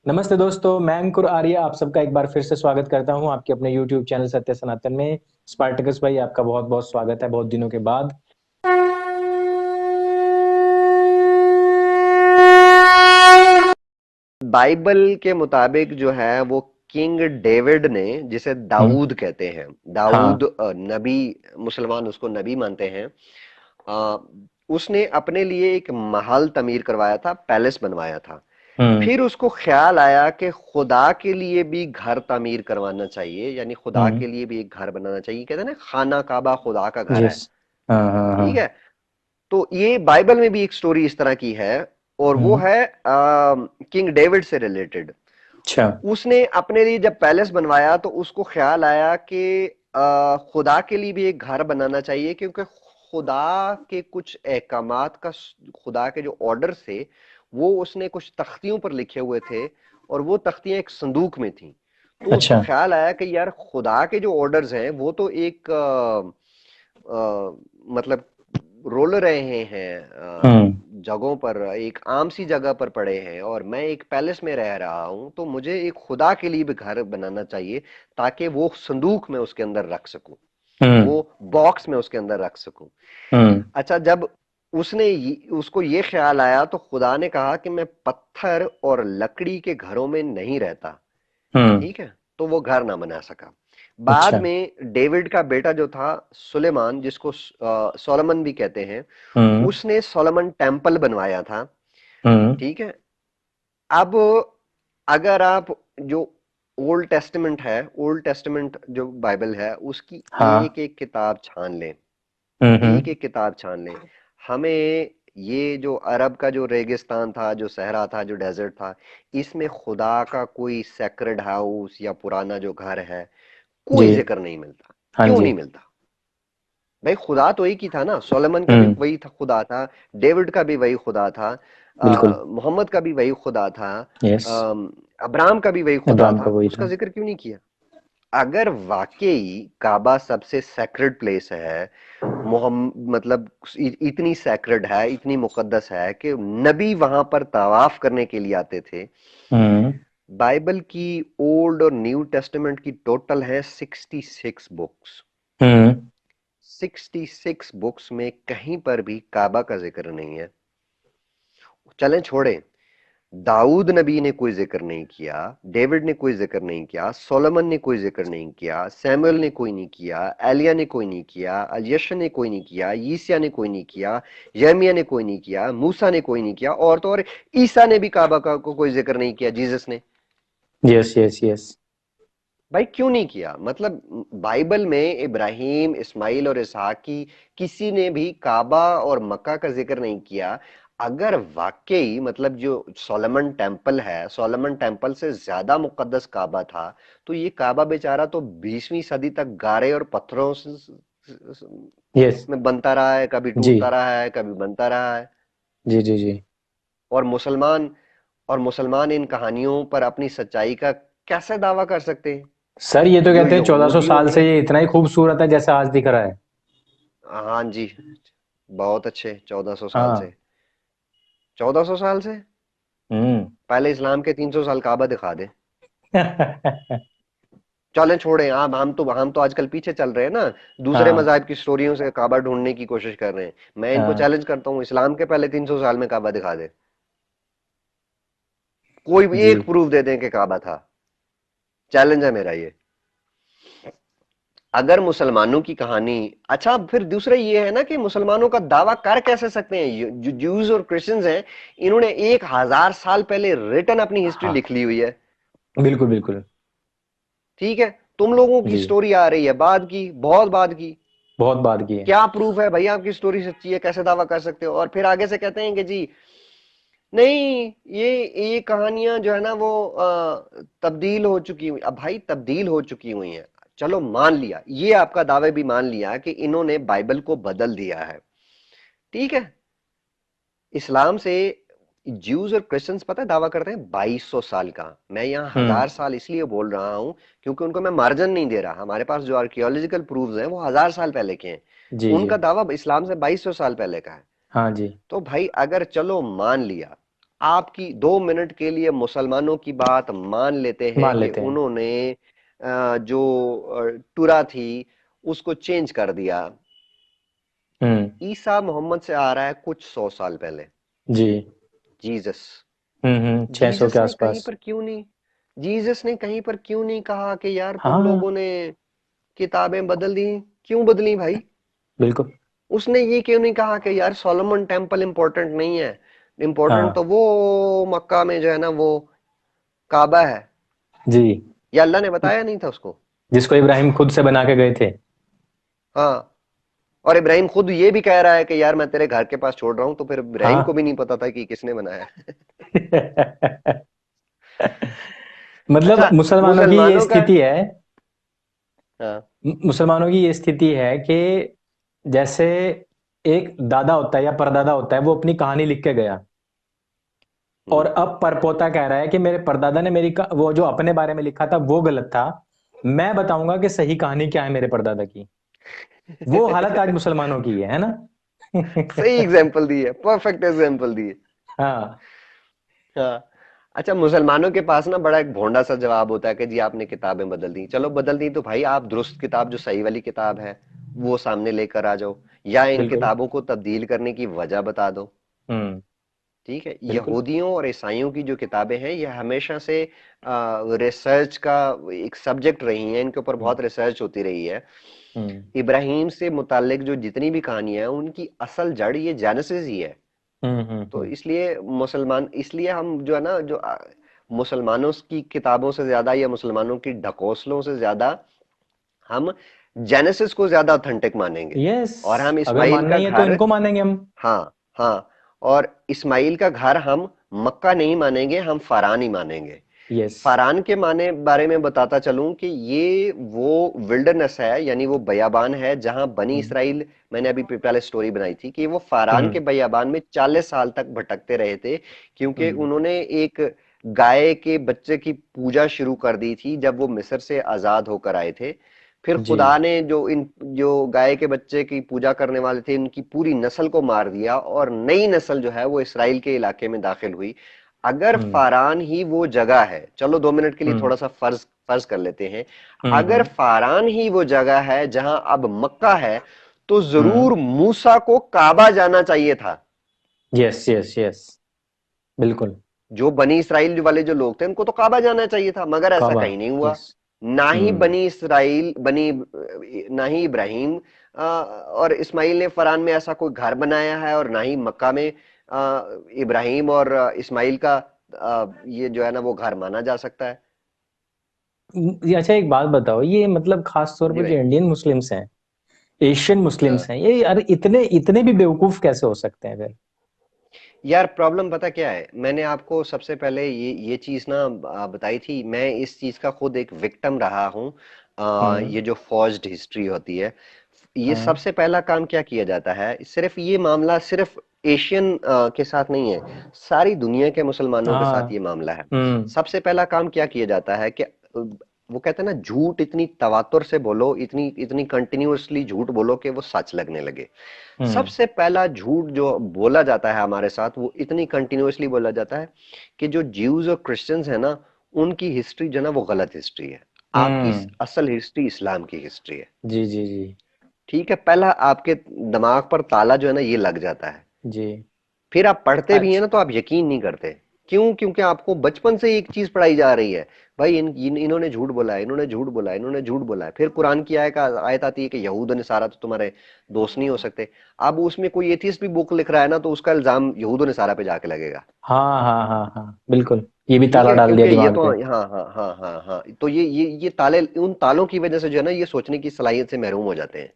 नमस्ते दोस्तों, मैं अंकुर आर्य आप सबका एक बार फिर से स्वागत करता हूं आपके अपने YouTube चैनल सत्य सनातन में। स्पार्टकस भाई आपका बहुत-बहुत स्वागत है बहुत दिनों के बाद। बाइबल के मुताबिक जो है वो किंग डेविड ने, जिसे हुँ, दाऊद कहते हैं, हाँ, दाऊद नबी, मुसलमान उसको नबी मानते हैं। अ, उसने अपने लिए एक महल तमीर करवाया था, पैलेस बनवाया था। हुँ, फिर उसको ख्याल आया कि खुदा के लिए भी घर तामीर करवाना चाहिए, यानी खुदा हुँ, के लिए भी एक घर बनाना चाहिए। कहते हैं ना, खाना काबा खुदा का घर है। यस। हाँ, हाँ, ठीक है। हाँ। तो ये बाइबल में भी एक स्टोरी इस तरह की है, और वो हुँ, है किंग डेविड से रिलेटेड। अच्छा। उसने अपने लिए जब पैलेस बनवाया तो उसको ख्याल आया कि खुदा के लिए भी एक घर बनाना चाहिए, क्योंकि खुदा के कुछ अहकामात का, खुदा के जो ऑर्डर थे, वो उसने कुछ तख्तियों पर लिखे हुए थे, और वो तख्तियां एक संदूक में थी। तो उसको अच्छा। ख्याल आया कि यार, खुदा के जो ऑर्डर्स हैं वो तो एक मतलब रोल रहे हैं हुँ, जगहों पर, एक आम सी जगह पर पड़े हैं, और मैं एक पैलेस में रह रहा हूं, तो मुझे एक खुदा के लिए भी घर बनाना चाहिए, ताकि वो संदूक में उसके अंदर रख सकूं, हुँ, वो बॉक्स में उसके अंदर रख सकूं। हुँ, अच्छा, जब उसको ये ख्याल आया, तो खुदा ने कहा कि मैं पत्थर और लकड़ी के घरों में नहीं रहता। हुँ, ठीक है। तो वो घर ना बना सका। बाद अच्छा। में डेविड का बेटा जो था, सुलेमान, जिसको सोलोमन भी कहते हैं, हुँ, उसने सोलोमन टेम्पल बनवाया था। हुँ, ठीक है। अब अगर आप जो ओल्ड टेस्टामेंट है, ओल्ड टेस्टामेंट जो बाइबल है, उसकी हाँ। एक एक किताब छान लें, हुँ, एक हुँ, एक किताब छान लें। हमें ये जो अरब का जो रेगिस्तान था, जो सहरा था, जो डेजर्ट था, इसमें खुदा का कोई सेक्रेड हाउस या पुराना जो घर है, जी। कोई जिक्र नहीं मिलता। हाँ क्यों जी। नहीं मिलता? भाई, खुदा तो एक ही था ना। सोलोमन का भी हुँ, वही था, खुदा था। डेविड का भी वही खुदा था। बिल्कुल। मोहम्मद का भी वही खुदा था। यस, अब्राहम का भी वही खुदा अब्राहम का था। वही उसका था। जिक्र क्यों नहीं किया? अगर वाकई काबा सबसे सैक्रेड प्लेस है, मोहम्मद मतलब इतनी सैक्रेड है, इतनी मुकद्दस है कि नबी वहां पर तवाफ करने के लिए आते थे। हुँ, बाइबल की ओल्ड और न्यू टेस्टामेंट की टोटल है 66 बुक्स। हुँ, 66 बुक्स में कहीं पर भी काबा का जिक्र नहीं है। चलें, छोड़ें। दाऊद नबी ने कोई जिक्र नहीं किया, डेविड ने कोई जिक्र नहीं किया, सोलोमन ने कोई जिक्र नहीं किया, सैमुअल ने कोई नहीं किया, एलिया ने कोई नहीं किया, अलियशा ने कोई नहीं किया, यीसिया ने कोई नहीं किया, यर्मिया ने कोई नहीं किया, मूसा ने कोई नहीं किया, और तो और ईसा ने भी काबा का को कोई जिक्र नहीं किया, जीसस ने। Yes, yes, yes. भाई, क्यों नहीं किया? मतलब बाइबल में इब्राहिम, इस्माइल और इसहाक की किसी ने भी काबा और मक्का का जिक्र नहीं किया। अगर वाकई मतलब जो सोलोमन टेम्पल है, सोलोमन टेम्पल से ज्यादा मुकद्दस काबा था, तो ये काबा बेचारा तो 20वीं सदी तक गारे और पत्थरों यस। में बनता रहा है, कभी जी। टूटता रहा है, कभी बनता रहा है। जी, जी, जी। और मुसलमान इन कहानियों पर अपनी सच्चाई का कैसे दावा कर सकते हैं? सर ये तो जो कहते हैं 1400 यहूदियों साल ने, से ये इतना ही खूबसूरत है जैसा आज दिख रहा है। हाँ जी, बहुत अच्छे, 1400 साल हाँ। से। 1400 साल से? हम्म। पहले इस्लाम के 300 साल काबा दिखा दे। चलें, छोड़ें। हम तो आजकल पीछे चल रहे हैं ना, दूसरे हाँ, मजाहब की स्टोरियों से काबा ढूंढने की कोशिश कर रहे हैं। मैं इनको हाँ, चैलेंज करता हूँ, इस्लाम के पहले 300 साल में काबा दिखा दे। कोई भी जी। एक प्रूफ दे दें कि काबा था। चैलेंज है मेरा ये। अगर मुसलमानों की कहानी, अच्छा, फिर दूसरा ये है ना कि मुसलमानों का दावा कर कैसे सकते हैं? जो ज्यूज और क्रिश्चियंस हैं, इन्होंने 1000 साल पहले रिटर्न अपनी हिस्ट्री हाँ, लिख ली हुई है। बिल्कुल, बिल्कुल। ठीक है। तुम लोगों की जी, स्टोरी आ रही है बाद की, बहुत बाद की। बहुत बात की है। क्या प्रूफ है भाई आपकी स्टोरी सच्ची है? कैसे दावा कर सकते हो? और फिर आगे से कहते हैं कि जी नहीं, ये कहानियां जो है ना वो तब्दील हो चुकी हुई। अब भाई, तब्दील हो चुकी हुई हैं। चलो, मान लिया, ये आपका दावे भी मान लिया कि इन्होंने बाइबल को बदल दिया है। ठीक है। इस्लाम से ज्यूज और क्रिश्चियंस पता है दावा करते हैं 2200 साल का। मैं यहाँ हुँ, 1000 साल इसलिए बोल रहा हूं, क्योंकि उनको मैं मार्जिन नहीं दे रहा। हमारे पास जो आर्कियोलॉजिकल प्रूफ्स हैं वो 1000 साल पहले के हैं। जी, जी। उनका दावा इस्लाम से 2200 साल पहले का है। हाँ जी। तो भाई, अगर चलो मान लिया, आपकी 2 मिनट के लिए मुसलमानों की बात मान लेते हैं मान कि लेते हैं। उन्होंने जो टुरा थी उसको चेंज कर दिया। हम्म। ईसा मोहम्मद से आ रहा है कुछ 100 साल पहले। जी। जीसस। 600 के जीसस ने कहीं आसपास। पर क्यों नहीं जीसस ने कहीं पर क्यों नहीं कहा कि यार तुम हाँ। लोगों ने किताबें बदल दी? क्यों बदली भाई? बिल्कुल। उसने ये क्यों नहीं कहा कि यार सोलोमन टेम्पल इंपॉर्टेंट नहीं है, इंपॉर्टेंट तो हाँ। वो मक्का में जो है ना वो काबा है? जी। या अल्लाह ने बताया नहीं था उसको? जिसको इब्राहिम खुद से बना के गए थे। हाँ। और इब्राहिम खुद ये भी कह रहा है कि यार मैं तेरे घर के पास छोड़ रहा हूं, तो फिर इब्राहिम को हाँ। भी नहीं पता था कि किसने बनाया है। मतलब अच्छा। मुसलमानों की ये मुसलमानों का। स्थिति है। हाँ। मुसलमानों की ये स्थिति है कि जैसे एक दादा होता है या परदादा होता है, वो अपनी कहानी लिख के गया, और हम्म। अब परपोता कह रहा है कि मेरे परदादा ने वो जो अपने बारे में लिखा था वो गलत था, मैं बताऊंगा कि सही कहानी क्या है मेरे परदादा की। वो हालत आज मुसलमानों की है ना? सही एग्जाम्पल दी है, परफेक्ट एग्जाम्पल दी है। हाँ। हाँ। अच्छा, मुसलमानों के पास ना बड़ा एक भोंडा सा जवाब होता है कि जी आपने किताबें बदल दी। चलो बदल दी तो भाई आप दुरुस्त किताब जो सही वाली किताब है वो सामने लेकर आ जाओ, या इन बिल्कुल। किताबों को तब्दील करने की वजह बता दो। हम्म। ठीक है, बिल्कुल। यहूदियों और ईसाइयों की जो किताबें हैं ये हमेशा से रिसर्च का एक सब्जेक्ट रही हैं, इनके ऊपर हम्म। बहुत रिसर्च होती रही है। हम्म। इब्राहिम से मुतालिक जो जितनी भी कहानियां हैं उनकी असल जड़ ये जेनेसिस ही है। तो हम्म। इसलिए मुसलमान, इसलिए हम जो है ना जो मुसलमानों की किताबों से ज्यादा या मुसलमानों की ढकोसलों से ज्यादा हम जेनेसिस को ज्यादा ऑथेंटिक मानेंगे। यस। और हम अगर इस्माइल मानना का ही है तो घर, इनको मानेंगे हम। हाँ हाँ, और इस्माइल का घर हम मक्का नहीं मानेंगे, हम फरान ही मानेंगे। यस। फरान के माने बारे में बताता चलूं कि ये वो विल्डरनेस है, यानी वो बयाबान है जहां बनी हम्म। इसराइल, मैंने अभी पहले स्टोरी बनाई थी कि वो फरान के हम्म। बयाबान में 40 साल तक भटकते रहे थे, क्योंकि हम्म। उन्होंने एक गाय के बच्चे की पूजा शुरू कर दी थी जब वो मिस्र से आजाद होकर आए थे। फिर जी। खुदा ने जो गाय के बच्चे की पूजा करने वाले थे इनकी पूरी नस्ल को मार दिया, और नई नस्ल जो है वो इसराइल के इलाके में दाखिल हुई। अगर हम्म। फारान ही वो जगह है, चलो 2 मिनट के लिए हम्म। थोड़ा सा फर्ज फर्ज कर लेते हैं, अगर हम्म। फारान ही वो जगह है जहां अब मक्का है, तो हम्म। जरूर मूसा को काबा जाना चाहिए था। Yes yes yes. बिल्कुल। जो बनी इसराइल वाले जो लोग थे उनको तो काबा जाना चाहिए था, मगर ऐसा काबा। कहीं नहीं हुआ। यस। ना ही हम्म। बनी इसराइल बनी, ना ही इब्राहिम और इस्माइल ने फरान में ऐसा कोई घर बनाया है, और ना ही मक्का में इब्राहिम और इस्माइल का ये जो है ना वो घर माना जा सकता है। ये अच्छा, एक बात बताओ, ये मतलब खास तौर जी पर जो भाई। इंडियन मुस्लिम्स हैं, एशियन मुस्लिम्स हाँ। हैं, ये यार इतने इतने भी बेवकूफ कैसे हो सकते हैं फिर? यार प्रॉब्लम पता क्या है, मैंने आपको सबसे पहले ये चीज ना बताई थी, मैं इस चीज का खुद एक विक्टिम रहा हूँ। हम्म। ये जो फॉर्ज्ड हिस्ट्री होती है, ये हाँ। सबसे पहला काम क्या किया जाता है, सिर्फ ये मामला सिर्फ एशियन के साथ नहीं है, सारी दुनिया के मुसलमानों के साथ ये हाँ। मामला है। हम्म। सबसे पहला काम क्या किया जाता है कि वो कहते हैं ना, झूठ इतनी तवातुर से बोलो, इतनी इतनी कंटिन्यूअसली झूठ बोलो कि वो सच लगने लगे। हम्म। सबसे पहला झूठ जो बोला जाता है हमारे साथ, वो इतनी कंटिन्यूअसली बोला जाता है कि जो ज्यूज और क्रिश्चियंस है ना, उनकी हिस्ट्री जो है ना वो गलत हिस्ट्री है। आपकी हम्म। असल हिस्ट्री इस्लाम की हिस्ट्री है। जी जी जी। ठीक है, पहला आपके दिमाग पर ताला जो है ना ये लग जाता है। जी। फिर आप पढ़ते भी हैं अच्छा। ना तो आप यकीन नहीं करते। क्यों? क्योंकि आपको बचपन से एक चीज पढ़ाई जा रही है, भाई इन्होंने झूठ बोला है, इन्होंने झूठ बोला है, इन्होंने झूठ बोला है। फिर कुरान की आयत आती है कि यहूद और नसारा तो तुम्हारे दोस्त नहीं हो सकते। अब उसमें कोई एथियस्ट भी बुक लिख रहा है ना तो उसका इल्जाम यहूद और नसारा पे जाके लगेगा। हाँ हाँ हाँ हाँ, बिल्कुल। ये भी ठीक ताला है, डाल दिया क्योंकि ये दिमाग तो, पे। हाँ हाँ हाँ हाँ हाँ, तो ये ताले, उन तालों की वजह से जो है ना ये सोचने की सलाहियत से महरूम हो जाते हैं।